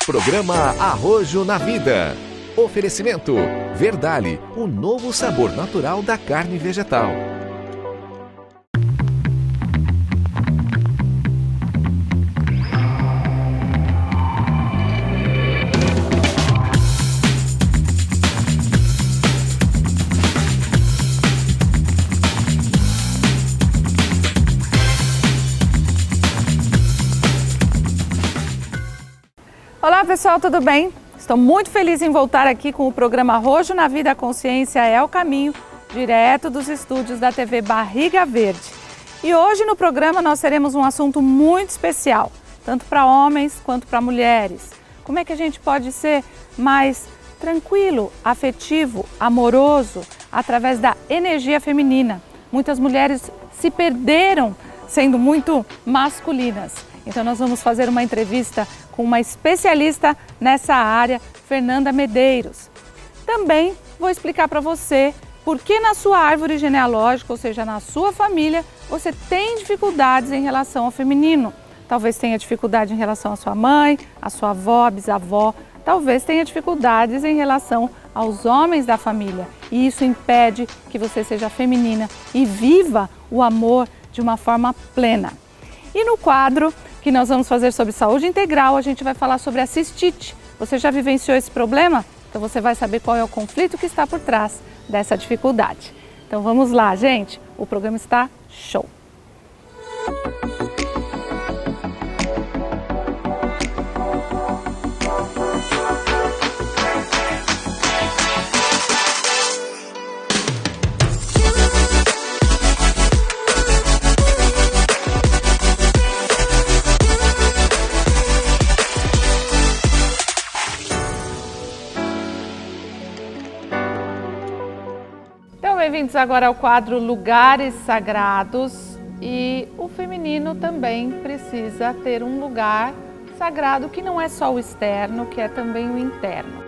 Programa Arrojo na Vida. Oferecimento Verdale, o novo sabor natural da carne vegetal. Olá pessoal, tudo bem? Estou muito feliz em voltar aqui com o programa Arrojo na Vida, a Consciência é o Caminho, direto dos estúdios da TV Barriga Verde. E hoje no programa nós teremos um assunto muito especial, tanto para homens quanto para mulheres. Como é que a gente pode ser mais tranquilo, afetivo, amoroso, através da energia feminina? Muitas mulheres se perderam sendo muito masculinas. Então nós vamos fazer uma entrevista com uma especialista nessa área, Fernanda Medeiros. Também vou explicar para você por que na sua árvore genealógica, ou seja, na sua família, você tem dificuldades em relação ao feminino. Talvez tenha dificuldade em relação à sua mãe, à sua avó, bisavó, talvez tenha dificuldades em relação aos homens da família. E isso impede que você seja feminina e viva o amor de uma forma plena. E no quadro que nós vamos fazer sobre saúde integral, a gente vai falar sobre a cistite. Você já vivenciou esse problema? Então você vai saber qual é o conflito que está por trás dessa dificuldade. Então vamos lá, gente. O programa está show. Bem-vindos agora ao quadro Lugares Sagrados, e o feminino também precisa ter um lugar sagrado que não é só o externo, que é também o interno.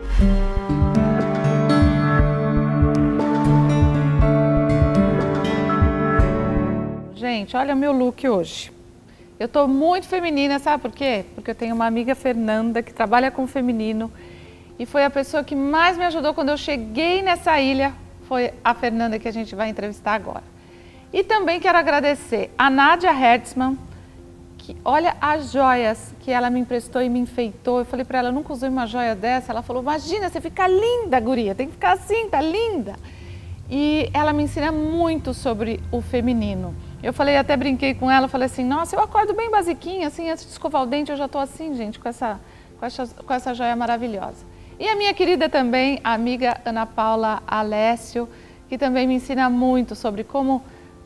Gente, olha o meu look hoje. Eu tô muito feminina, sabe por quê? Porque eu tenho uma amiga, Fernanda, que trabalha com o feminino e foi a pessoa que mais me ajudou quando eu cheguei nessa ilha. Foi a Fernanda que a gente vai entrevistar agora. E também quero agradecer a Nádia Hertzmann, que olha as joias que ela me emprestou e me enfeitou. Eu falei para ela, eu nunca usei uma joia dessa. Ela falou, imagina, você fica linda, guria, tem que ficar assim, tá linda. E ela me ensina muito sobre o feminino. Eu falei, até brinquei com ela, falei assim, nossa, eu acordo bem basiquinha, assim, antes de escovar o dente, eu já tô assim, gente, com essa joia maravilhosa. E a minha querida também, a amiga Ana Paula Alessio, que também me ensina muito sobre como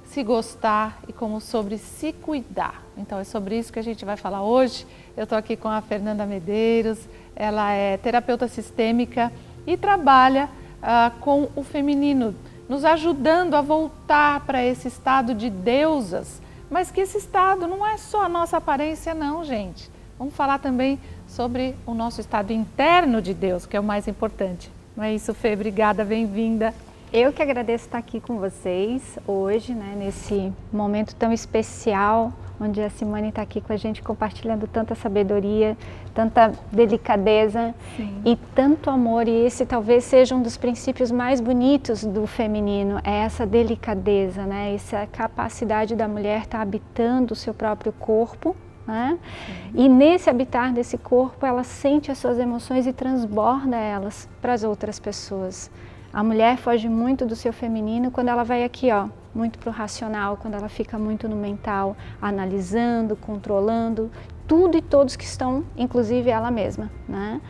se gostar e como sobre se cuidar. Então é sobre isso que a gente vai falar hoje. Eu estou aqui com a Fernanda Medeiros, ela é terapeuta sistêmica e trabalha com o feminino, nos ajudando a voltar para esse estado de deusas, mas que esse estado não é só a nossa aparência não, gente. Vamos falar também sobre o nosso estado interno de Deus, que é o mais importante. Não é isso, Fê? Obrigada, bem-vinda. Eu que agradeço estar aqui com vocês hoje, né, nesse momento tão especial, onde a Simone está aqui com a gente compartilhando tanta sabedoria, tanta delicadeza. Sim. E tanto amor. E esse talvez seja um dos princípios mais bonitos do feminino, é essa delicadeza, né, essa capacidade da mulher estar habitando o seu próprio corpo, né? E nesse habitar desse corpo ela sente as suas emoções e transborda elas para as outras pessoas. A mulher foge muito do seu feminino quando ela vai aqui, ó, muito para o racional, quando ela fica muito no mental, analisando, controlando tudo e todos que estão, inclusive ela mesma, né?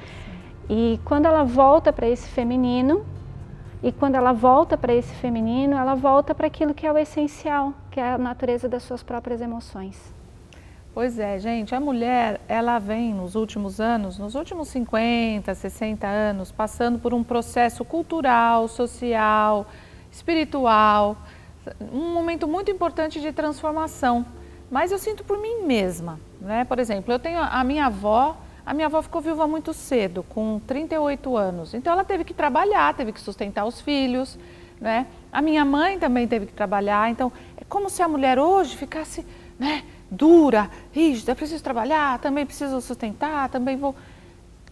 E quando ela volta para esse feminino, ela volta para aquilo que é o essencial, que é a natureza das suas próprias emoções. Pois é, gente, a mulher, ela vem nos últimos anos, nos últimos 50, 60 anos, passando por um processo cultural, social, espiritual, um momento muito importante de transformação. Mas eu sinto por mim mesma, né? Por exemplo, eu tenho a minha avó ficou viúva muito cedo, com 38 anos. Então ela teve que trabalhar, teve que sustentar os filhos, né? A minha mãe também teve que trabalhar. Então é como se a mulher hoje ficasse, né, dura, rígida, preciso trabalhar, também preciso sustentar, também vou...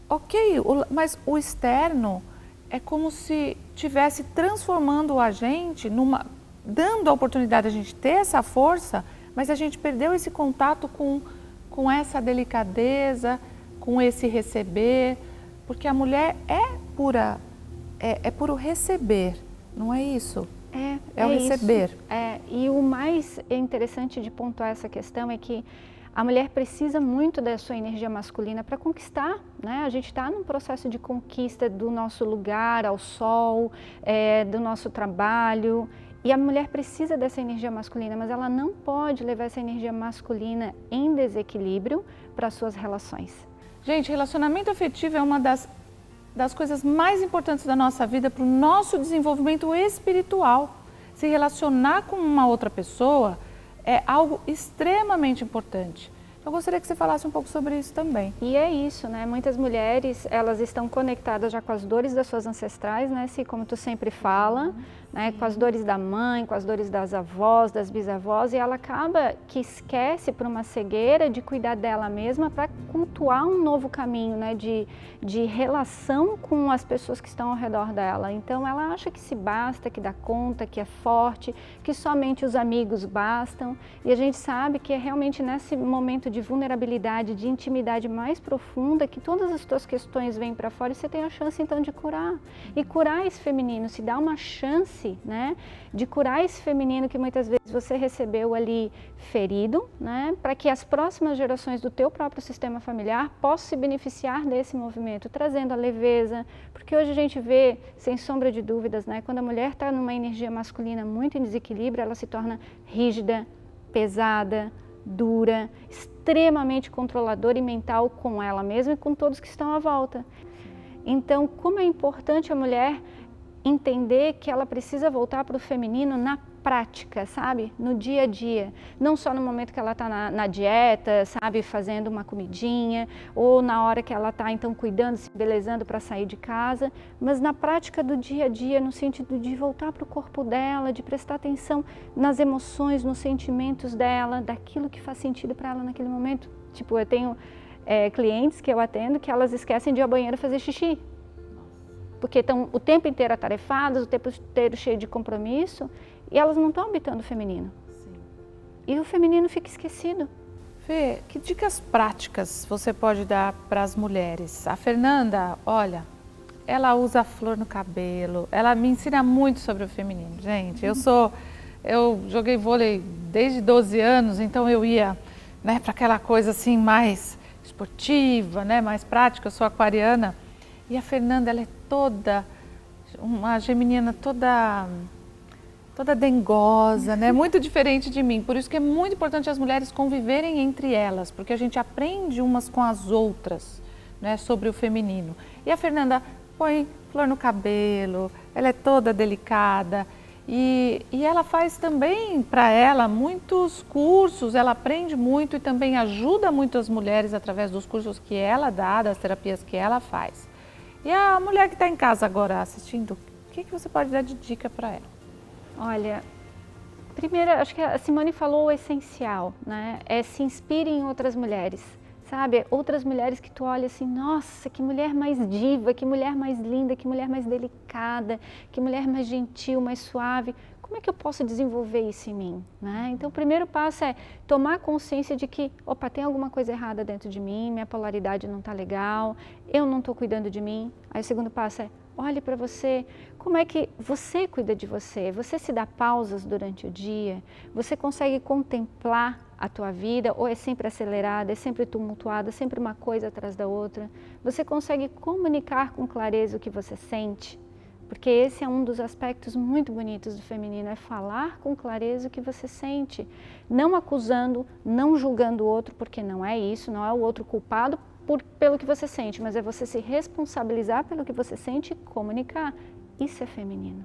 ok, mas o externo é como se tivesse transformando a gente dando a oportunidade de a gente ter essa força, mas a gente perdeu esse contato com essa delicadeza, com esse receber, porque a mulher é pura, é puro receber, não é isso? É o receber. E o mais interessante de pontuar essa questão é que a mulher precisa muito da sua energia masculina para conquistar, né? A gente está num processo de conquista do nosso lugar ao sol, do nosso trabalho. E a mulher precisa dessa energia masculina, mas ela não pode levar essa energia masculina em desequilíbrio para as suas relações. Gente, relacionamento afetivo é uma das coisas mais importantes da nossa vida para o nosso desenvolvimento espiritual. Se relacionar com uma outra pessoa é algo extremamente importante. Eu gostaria que você falasse um pouco sobre isso também. E é isso, né? Muitas mulheres, elas estão conectadas já com as dores das suas ancestrais, né? Como tu sempre fala, né? Com as dores da mãe, com as dores das avós, das bisavós, e ela acaba que esquece por uma cegueira de cuidar dela mesma para cultuar um novo caminho, né? De relação com as pessoas que estão ao redor dela. Então ela acha que se basta, que dá conta, que é forte, que somente os amigos bastam, e a gente sabe que é realmente nesse momento de vulnerabilidade, de intimidade mais profunda, que todas as tuas questões vêm para fora e você tem a chance então de curar. E curar esse feminino, se dá uma chance, né, de curar esse feminino que muitas vezes você recebeu ali ferido, né, para que as próximas gerações do teu próprio sistema familiar possam se beneficiar desse movimento, trazendo a leveza, porque hoje a gente vê, sem sombra de dúvidas, né, quando a mulher está numa energia masculina muito em desequilíbrio, ela se torna rígida, pesada, dura, extremamente controladora e mental com ela mesma e com todos que estão à volta. Então, como é importante a mulher entender que ela precisa voltar para o feminino na prática, sabe? No dia a dia. Não só no momento que ela está na dieta, sabe? Fazendo uma comidinha, ou na hora que ela está, então, cuidando, se belezando para sair de casa, mas na prática do dia a dia, no sentido de voltar para o corpo dela, de prestar atenção nas emoções, nos sentimentos dela, daquilo que faz sentido para ela naquele momento. Tipo, eu tenho clientes que eu atendo que elas esquecem de ir ao banheiro fazer xixi, porque estão o tempo inteiro atarefadas, o tempo inteiro cheio de compromisso, e elas não estão habitando o feminino. Sim. E o feminino fica esquecido. Fê, que dicas práticas você pode dar para as mulheres? A Fernanda, olha, ela usa flor no cabelo, ela me ensina muito sobre o feminino. Gente, eu joguei vôlei desde 12 anos, então eu ia, né, para aquela coisa assim mais esportiva, né, mais prática. Eu sou aquariana. E a Fernanda, ela é toda, uma geminiana toda dengosa, né? Muito diferente de mim. Por isso que é muito importante as mulheres conviverem entre elas, porque a gente aprende umas com as outras, né, sobre o feminino. E a Fernanda põe flor no cabelo, ela é toda delicada e ela faz também para ela muitos cursos, ela aprende muito e também ajuda muito as mulheres através dos cursos que ela dá, das terapias que ela faz. E a mulher que está em casa agora assistindo, o que você pode dar de dica para ela? Olha, primeiro, acho que a Simone falou o essencial, né? É se inspire em outras mulheres, sabe? Outras mulheres que tu olha assim, nossa, que mulher mais diva, que mulher mais linda, que mulher mais delicada, que mulher mais gentil, mais suave. Como é que eu posso desenvolver isso em mim, né? Então, o primeiro passo é tomar consciência de que, opa, tem alguma coisa errada dentro de mim, minha polaridade não está legal, eu não estou cuidando de mim. Aí o segundo passo é, olhe para você, como é que você cuida de você? Você se dá pausas durante o dia? Você consegue contemplar a tua vida ou é sempre acelerada, é sempre tumultuada, sempre uma coisa atrás da outra? Você consegue comunicar com clareza o que você sente? Porque esse é um dos aspectos muito bonitos do feminino, é falar com clareza o que você sente, não acusando, não julgando o outro, porque não é isso, não é o outro culpado pelo que você sente, mas é você se responsabilizar pelo que você sente e comunicar. Isso é feminino.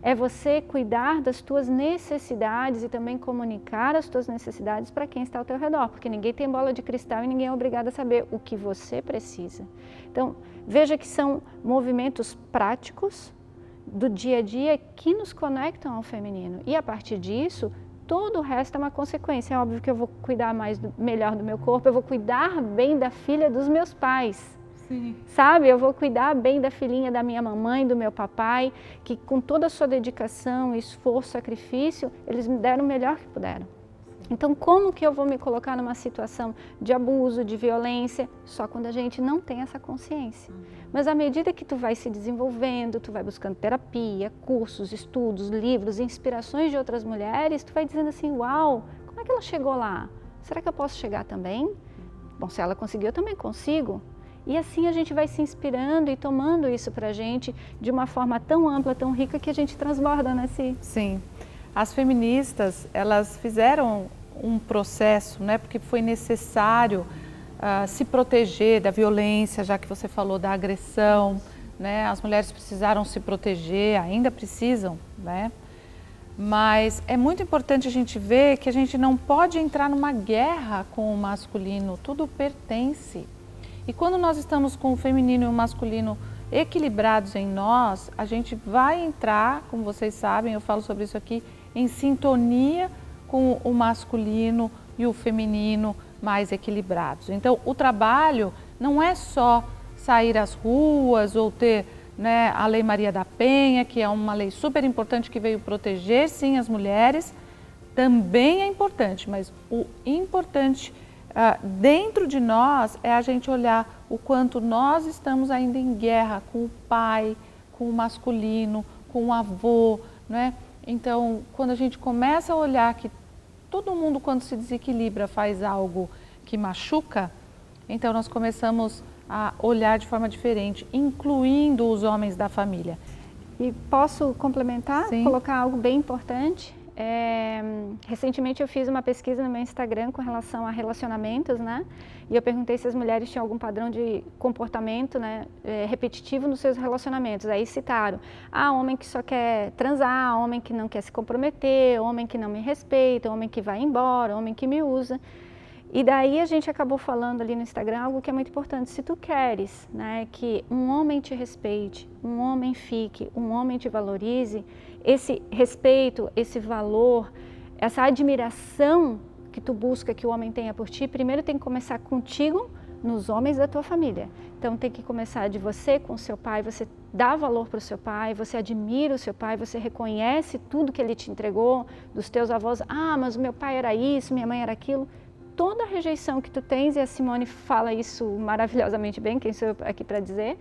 É você cuidar das tuas necessidades e também comunicar as tuas necessidades para quem está ao teu redor, porque ninguém tem bola de cristal e ninguém é obrigado a saber o que você precisa. Então, veja que são movimentos práticos do dia a dia que nos conectam ao feminino. E a partir disso, todo o resto é uma consequência. É óbvio que eu vou cuidar melhor do meu corpo, eu vou cuidar bem da filha dos meus pais. Sim. Sabe, eu vou cuidar bem da filhinha da minha mamãe, do meu papai, que com toda a sua dedicação, esforço, sacrifício, eles me deram o melhor que puderam. Então, como que eu vou me colocar numa situação de abuso, de violência? Só quando a gente não tem essa consciência. Mas à medida que tu vai se desenvolvendo, tu vai buscando terapia, cursos, estudos, livros, inspirações de outras mulheres, tu vai dizendo assim, uau, como é que ela chegou lá? Será que eu posso chegar também? Bom, se ela conseguiu, eu também consigo. E assim a gente vai se inspirando e tomando isso pra gente de uma forma tão ampla, tão rica, que a gente transborda, né, Si? Sim. As feministas, elas fizeram um processo, né, porque foi necessário se proteger da violência, já que você falou da agressão, né, as mulheres precisaram se proteger, ainda precisam, né, mas é muito importante a gente ver que a gente não pode entrar numa guerra com o masculino, tudo pertence. E quando nós estamos com o feminino e o masculino equilibrados em nós, a gente vai entrar, como vocês sabem, eu falo sobre isso aqui, em sintonia com o masculino e o feminino mais equilibrados. Então, o trabalho não é só sair às ruas ou ter, né, a Lei Maria da Penha, que é uma lei super importante que veio proteger, sim, as mulheres, também é importante, mas o importante dentro de nós é a gente olhar o quanto nós estamos ainda em guerra com o pai, com o masculino, com o avô, né? Então, quando a gente começa a olhar que todo mundo, quando se desequilibra, faz algo que machuca, então nós começamos a olhar de forma diferente, incluindo os homens da família. E posso complementar? Sim. Colocar algo bem importante? Recentemente eu fiz uma pesquisa no meu Instagram com relação a relacionamentos, né? E eu perguntei se as mulheres tinham algum padrão de comportamento, né, repetitivo nos seus relacionamentos. Aí citaram, homem que só quer transar, homem que não quer se comprometer, homem que não me respeita, homem que vai embora, homem que me usa. E daí a gente acabou falando ali no Instagram algo que é muito importante. Se tu queres, né, que um homem te respeite, um homem fique, um homem te valorize, esse respeito, esse valor, essa admiração que tu busca que o homem tenha por ti, primeiro tem que começar contigo, nos homens da tua família. Então tem que começar de você com o seu pai, você dá valor para o seu pai, você admira o seu pai, você reconhece tudo que ele te entregou, dos teus avós, mas o meu pai era isso, minha mãe era aquilo. Toda a rejeição que tu tens, e a Simone fala isso maravilhosamente bem, quem sou eu aqui para dizer,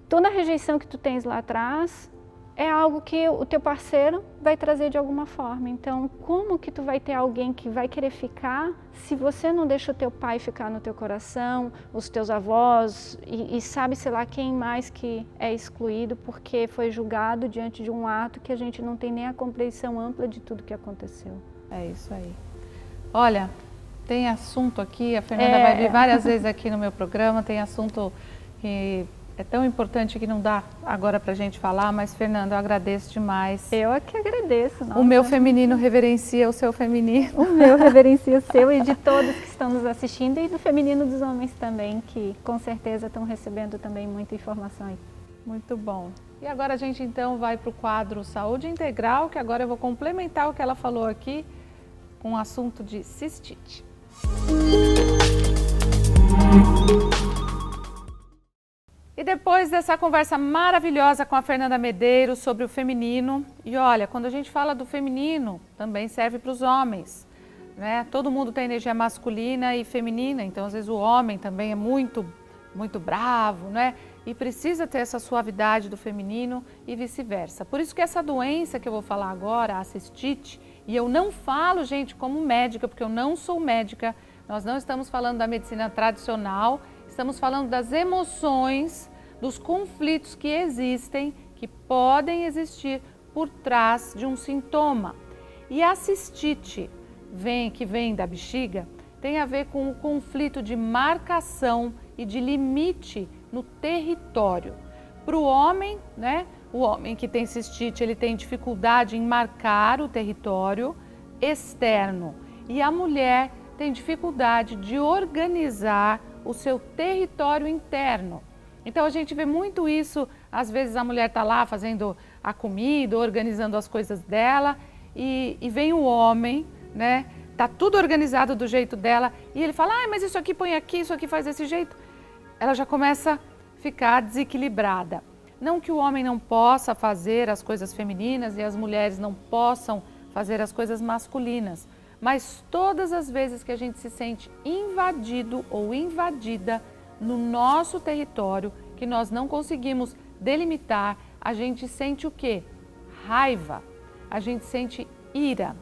toda a rejeição que tu tens lá atrás é algo que o teu parceiro vai trazer de alguma forma. Então, como que tu vai ter alguém que vai querer ficar se você não deixa o teu pai ficar no teu coração, os teus avós e sabe, sei lá, quem mais que é excluído porque foi julgado diante de um ato que a gente não tem nem a compreensão ampla de tudo que aconteceu. É isso aí. Olha, tem assunto aqui, a Fernanda vai vir várias vezes aqui no meu programa, tem assunto que é tão importante que não dá agora pra gente falar, mas Fernanda, eu agradeço demais. Eu é que agradeço. Nossa. O meu feminino reverencia o seu feminino. O meu reverencia o seu e de todos que estão nos assistindo e do feminino dos homens também, que com certeza estão recebendo também muita informação aí. Muito bom. E agora a gente então vai para o quadro Saúde Integral, que agora eu vou complementar o que ela falou aqui com o assunto de cistite. E depois dessa conversa maravilhosa com a Fernanda Medeiros sobre o feminino, e olha, quando a gente fala do feminino, também serve para os homens, né? Todo mundo tem energia masculina e feminina, então às vezes o homem também é muito bravo, né? E precisa ter essa suavidade do feminino e vice-versa. Por isso que essa doença que eu vou falar agora, a cistite, e eu não falo, gente, como médica, porque eu não sou médica, nós não estamos falando da medicina tradicional, estamos falando das emoções, dos conflitos que existem, que podem existir por trás de um sintoma. E a cistite, que vem da bexiga, tem a ver com o conflito de marcação e de limite no território. Para o homem, né? O homem que tem cistite, ele tem dificuldade em marcar o território externo. E a mulher tem dificuldade de organizar o seu território interno. Então a gente vê muito isso, às vezes a mulher está lá fazendo a comida, organizando as coisas dela e vem o homem, né? Tá tudo organizado do jeito dela e ele fala, mas isso aqui põe aqui, isso aqui faz desse jeito. ela já começa a ficar desequilibrada. Não que o homem não possa fazer as coisas femininas e as mulheres não possam fazer as coisas masculinas, mas todas as vezes que a gente se sente invadido ou invadida no nosso território, que nós não conseguimos delimitar, a gente sente o quê? Raiva, a gente sente ira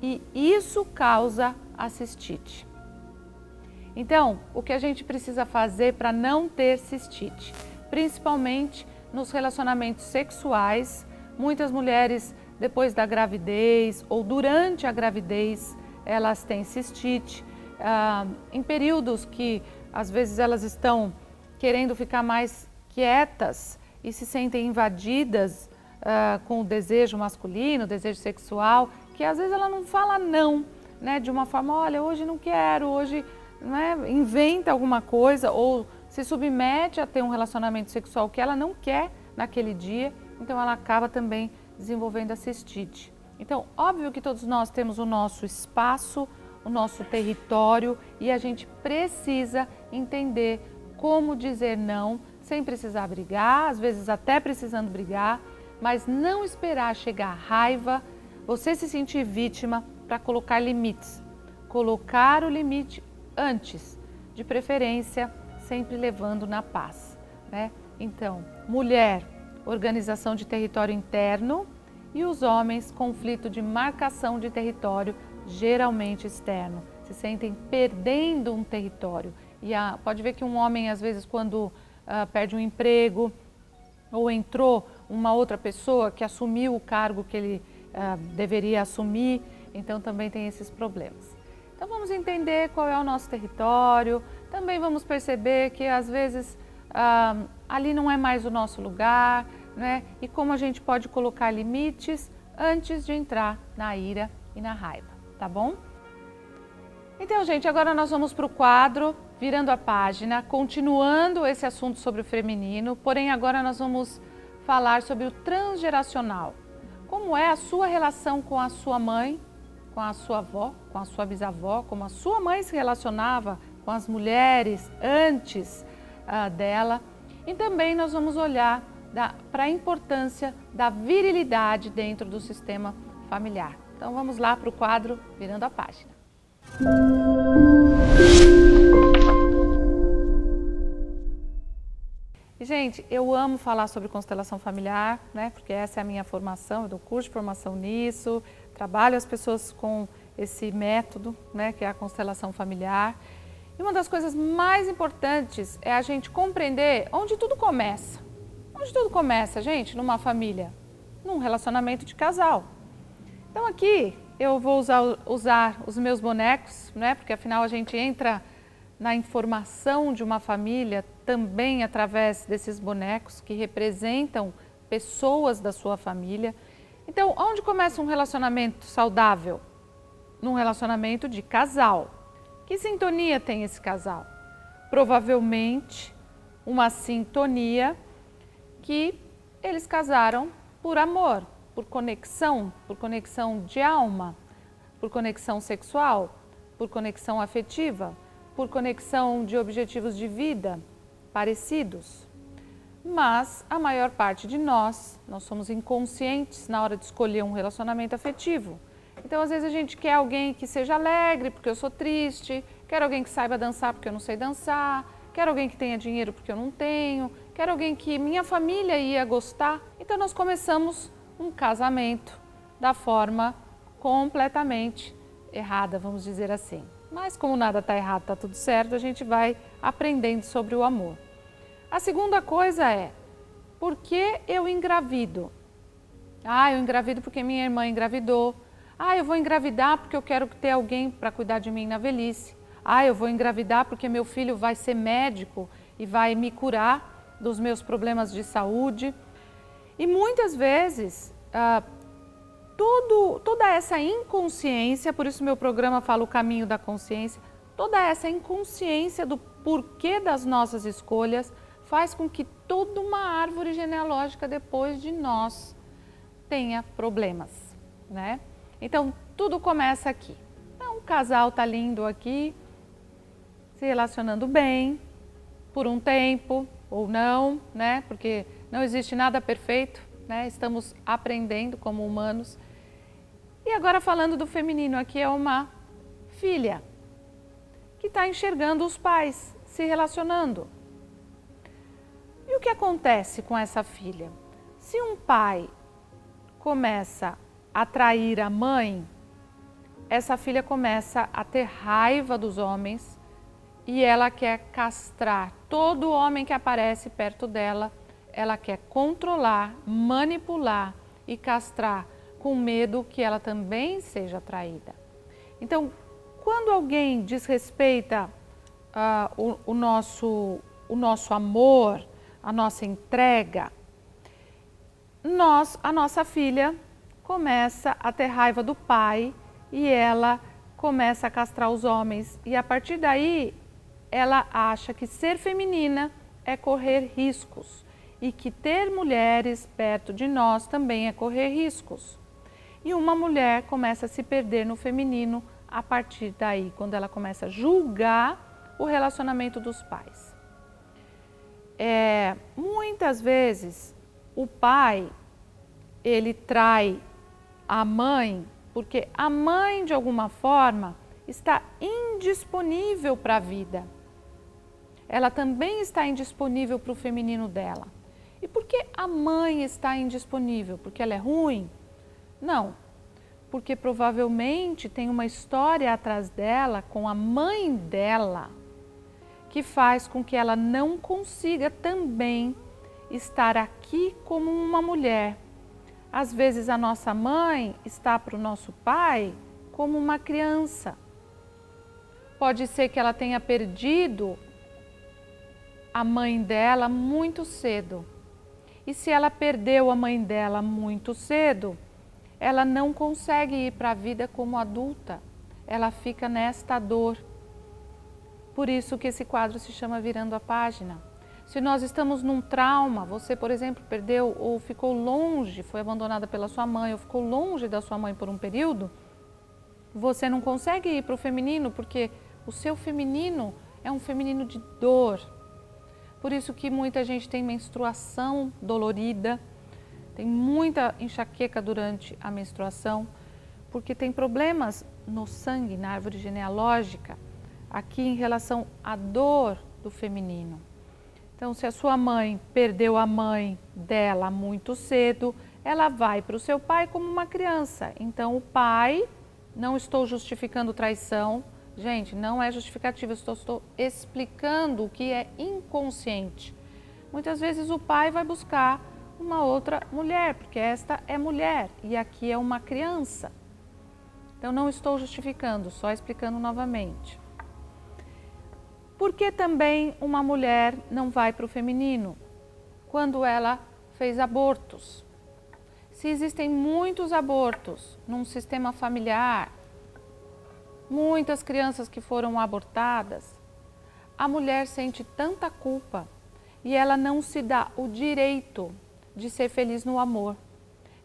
e isso causa a cistite. Então, o que a gente precisa fazer para não ter cistite? Principalmente nos relacionamentos sexuais, muitas mulheres depois da gravidez ou durante a gravidez, elas têm cistite. Em períodos que às vezes elas estão querendo ficar mais quietas e se sentem invadidas com o desejo masculino, o desejo sexual, que às vezes ela não fala não, né? De uma forma, olha, hoje não quero, hoje, né? Inventa alguma coisa ou se submete a ter um relacionamento sexual que ela não quer naquele dia, então ela acaba também desenvolvendo a cistite. Então, óbvio que todos nós temos o nosso espaço, o nosso território e a gente precisa entender como dizer não sem precisar brigar, às vezes até precisando brigar, mas não esperar chegar a raiva, você se sentir vítima para colocar limites. Colocar o limite antes, de preferência, sempre levando na paz, né? Então, mulher, organização de território interno e os homens, conflito de marcação de território, geralmente externo. Se sentem perdendo um território. E pode ver que um homem, às vezes, quando perde um emprego ou entrou uma outra pessoa que assumiu o cargo que ele deveria assumir, então também tem esses problemas. Então vamos entender qual é o nosso território, também vamos perceber que às vezes ali não é mais o nosso lugar, né? E como a gente pode colocar limites antes de entrar na ira e na raiva, tá bom? Então, gente, agora nós vamos para o quadro Virando a Página, continuando esse assunto sobre o feminino, porém agora nós vamos falar sobre o transgeracional. Como é a sua relação com a sua mãe, com a sua avó, com a sua bisavó, como a sua mãe se relacionava com as mulheres antes dela. E também nós vamos olhar para a importância da virilidade dentro do sistema familiar. Então vamos lá para o quadro Virando a Página. Gente, eu amo falar sobre constelação familiar, né? Porque essa é a minha formação, eu dou curso de formação nisso, trabalho as pessoas com esse método, né? Que é a constelação familiar. E uma das coisas mais importantes é a gente compreender onde tudo começa. Onde tudo começa, gente, numa família? Num relacionamento de casal. Então aqui eu vou usar os meus bonecos, né? Porque afinal a gente entra na informação de uma família também através desses bonecos que representam pessoas da sua família. Então, onde começa um relacionamento saudável? Num relacionamento de casal. Que sintonia tem esse casal? Provavelmente uma sintonia que eles casaram por amor, por conexão de alma, por conexão sexual, por conexão afetiva, por conexão de objetivos de vida parecidos. Mas a maior parte de nós somos inconscientes na hora de escolher um relacionamento afetivo. Então, às vezes a gente quer alguém que seja alegre porque eu sou triste, quero alguém que saiba dançar porque eu não sei dançar, quero alguém que tenha dinheiro porque eu não tenho, quero alguém que minha família ia gostar. Então, nós começamos um casamento da forma completamente errada, vamos dizer assim. Mas como nada está errado, está tudo certo, a gente vai aprendendo sobre o amor. A segunda coisa é, por que eu engravido? Eu engravido porque minha irmã engravidou. Eu vou engravidar porque eu quero ter alguém para cuidar de mim na velhice. Eu vou engravidar porque meu filho vai ser médico e vai me curar dos meus problemas de saúde. E muitas vezes, toda essa inconsciência, por isso meu programa fala o caminho da consciência, toda essa inconsciência do porquê das nossas escolhas faz com que toda uma árvore genealógica depois de nós tenha problemas, né? Então, tudo começa aqui. Então, o casal tá lindo aqui, se relacionando bem, por um tempo ou não, né? Porque não existe nada perfeito, né? Estamos aprendendo como humanos. E agora falando do feminino, aqui é uma filha que está enxergando os pais se relacionando. E o que acontece com essa filha? Se um pai começa a trair a mãe, essa filha começa a ter raiva dos homens e ela quer castrar todo homem que aparece perto dela. Ela quer controlar, manipular e castrar com medo que ela também seja traída. Então, quando alguém desrespeita o nosso amor, a nossa entrega, a nossa filha começa a ter raiva do pai e ela começa a castrar os homens. E a partir daí, ela acha que ser feminina é correr riscos e que ter mulheres perto de nós também é correr riscos. E uma mulher começa a se perder no feminino a partir daí, quando ela começa a julgar o relacionamento dos pais. Muitas vezes o pai, ele trai a mãe porque a mãe de alguma forma está indisponível para a vida. Ela também está indisponível para o feminino dela. E por que a mãe está indisponível? Porque ela é ruim? Não, porque provavelmente tem uma história atrás dela com a mãe dela que faz com que ela não consiga também estar aqui como uma mulher. Às vezes a nossa mãe está para o nosso pai como uma criança. Pode ser que ela tenha perdido a mãe dela muito cedo. E se ela perdeu a mãe dela muito cedo, ela não consegue ir para a vida como adulta. Ela fica nesta dor. Por isso que esse quadro se chama Virando a Página. Se nós estamos num trauma, você, por exemplo, perdeu ou ficou longe, foi abandonada pela sua mãe ou ficou longe da sua mãe por um período, você não consegue ir para o feminino porque o seu feminino é um feminino de dor. Por isso que muita gente tem menstruação dolorida, tem muita enxaqueca durante a menstruação, porque tem problemas no sangue, na árvore genealógica, aqui em relação à dor do feminino. Então, se a sua mãe perdeu a mãe dela muito cedo, ela vai para o seu pai como uma criança. Então, o pai, não estou justificando traição, gente, não é justificativa, estou explicando o que é inconsciente. Muitas vezes o pai vai buscar uma outra mulher, porque esta é mulher e aqui é uma criança. Então, não estou justificando, só explicando novamente. Por que também uma mulher não vai para o feminino quando ela fez abortos? Se existem muitos abortos num sistema familiar, muitas crianças que foram abortadas, a mulher sente tanta culpa e ela não se dá o direito de ser feliz no amor.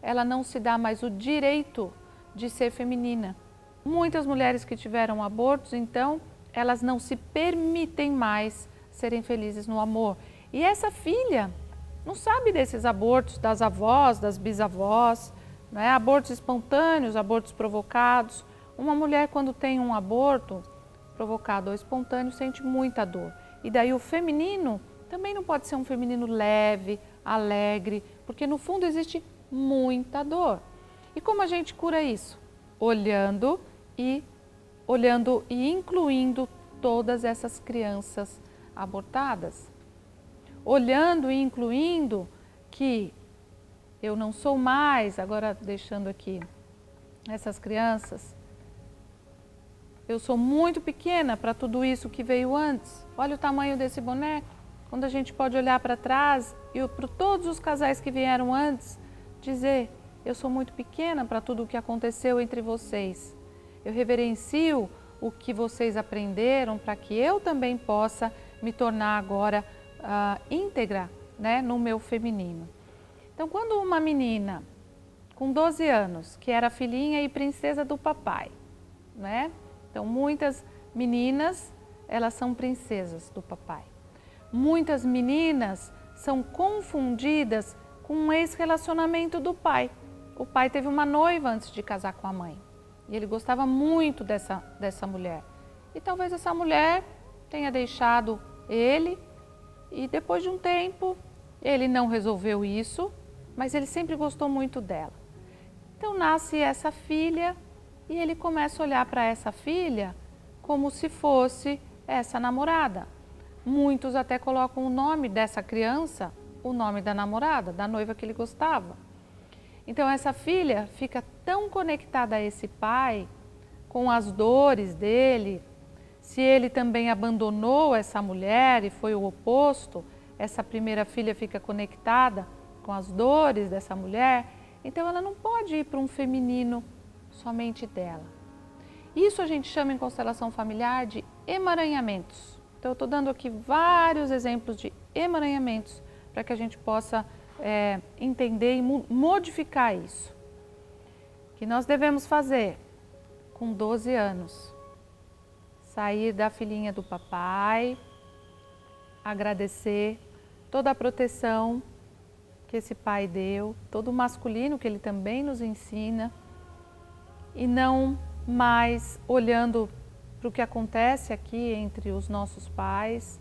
Ela não se dá mais o direito de ser feminina. Muitas mulheres que tiveram abortos, então, elas não se permitem mais serem felizes no amor. E essa filha não sabe desses abortos das avós, das bisavós, né? Abortos espontâneos, abortos provocados. Uma mulher, quando tem um aborto provocado ou espontâneo, sente muita dor. E daí o feminino também não pode ser um feminino leve, alegre, porque no fundo existe muita dor. E como a gente cura isso? Olhando e incluindo todas essas crianças abortadas. Olhando e incluindo que eu não sou mais, agora deixando aqui essas crianças, eu sou muito pequena para tudo isso que veio antes. Olha o tamanho desse boneco. Quando a gente pode olhar para trás e para todos os casais que vieram antes, dizer, eu sou muito pequena para tudo o que aconteceu entre vocês. Eu reverencio o que vocês aprenderam para que eu também possa me tornar agora íntegra, né, no meu feminino. Então, quando uma menina com 12 anos, que era filhinha e princesa do papai, né? Então, muitas meninas, elas são princesas do papai. muitas meninas são confundidas com um ex-relacionamento do pai. O pai teve uma noiva antes de casar com a mãe e ele gostava muito dessa mulher. E talvez essa mulher tenha deixado ele e depois de um tempo ele não resolveu isso, mas ele sempre gostou muito dela. Então nasce essa filha e ele começa a olhar para essa filha como se fosse essa namorada. Muitos até colocam o nome dessa criança, o nome da namorada, da noiva que ele gostava. Então essa filha fica tão conectada a esse pai, com as dores dele. Se ele também abandonou essa mulher e foi o oposto, essa primeira filha fica conectada com as dores dessa mulher, então ela não pode ir para um feminino somente dela. Isso a gente chama em constelação familiar de emaranhamentos. Então eu estou dando aqui vários exemplos de emaranhamentos para que a gente possa entender e modificar isso. O que nós devemos fazer com 12 anos? Sair da filhinha do papai, agradecer toda a proteção que esse pai deu, todo o masculino que ele também nos ensina, e não mais olhando para o que acontece aqui entre os nossos pais.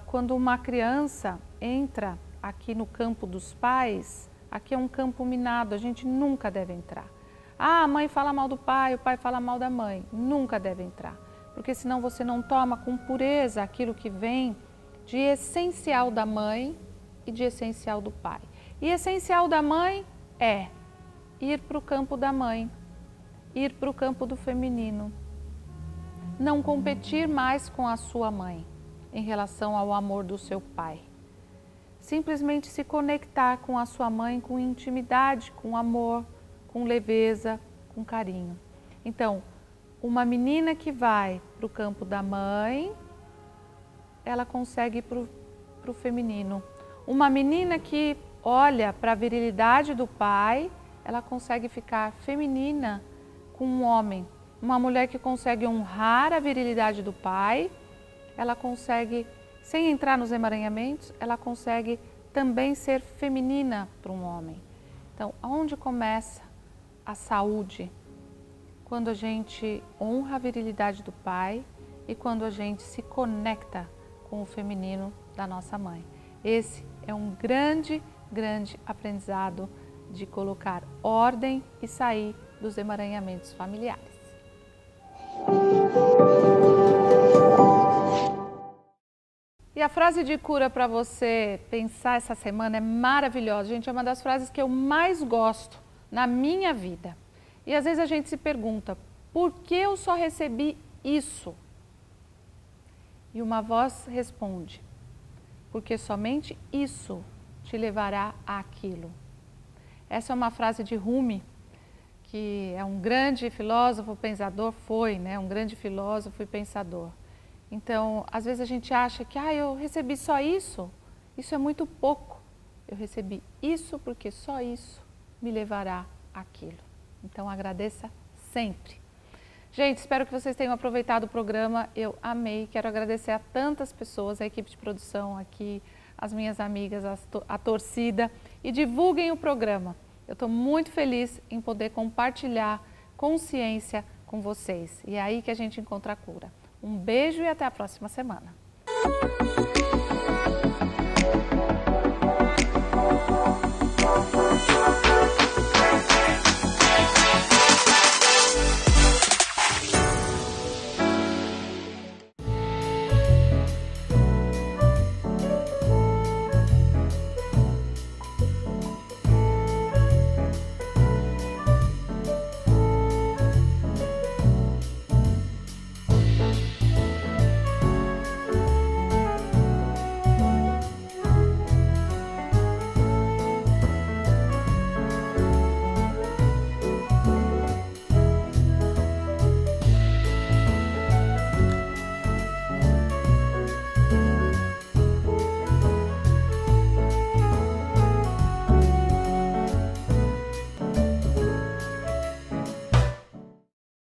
Quando uma criança entra aqui no campo dos pais, aqui é um campo minado, a gente nunca deve entrar. Ah, a mãe fala mal do pai, o pai fala mal da mãe, nunca deve entrar, porque senão você não toma com pureza aquilo que vem de essencial da mãe e de essencial do pai. E essencial da mãe é ir para o campo da mãe, ir para o campo do feminino. Não competir mais com a sua mãe em relação ao amor do seu pai. Simplesmente se conectar com a sua mãe com intimidade, com amor, com leveza, com carinho. Então, uma menina que vai para o campo da mãe, ela consegue ir para o feminino. Uma menina que olha para a virilidade do pai, ela consegue ficar feminina com um homem. Uma mulher que consegue honrar a virilidade do pai, ela consegue, sem entrar nos emaranhamentos, ela consegue também ser feminina para um homem. Então, onde começa a saúde? Quando a gente honra a virilidade do pai e quando a gente se conecta com o feminino da nossa mãe. Esse é um grande, grande aprendizado de colocar ordem e sair dos emaranhamentos familiares. E a frase de cura para você pensar essa semana é maravilhosa. Gente, é uma das frases que eu mais gosto na minha vida. E às vezes a gente se pergunta, por que eu só recebi isso? E uma voz responde, porque somente isso te levará àquilo. Essa é uma frase de Rumi, que é um grande filósofo, pensador, um grande filósofo e pensador. Então, às vezes a gente acha que, eu recebi só isso é muito pouco. Eu recebi isso porque só isso me levará àquilo. Então, agradeça sempre. Gente, espero que vocês tenham aproveitado o programa, eu amei, quero agradecer a tantas pessoas, a equipe de produção aqui, as minhas amigas, a torcida, e divulguem o programa. Eu estou muito feliz em poder compartilhar consciência com vocês. E é aí que a gente encontra a cura. Um beijo e até a próxima semana.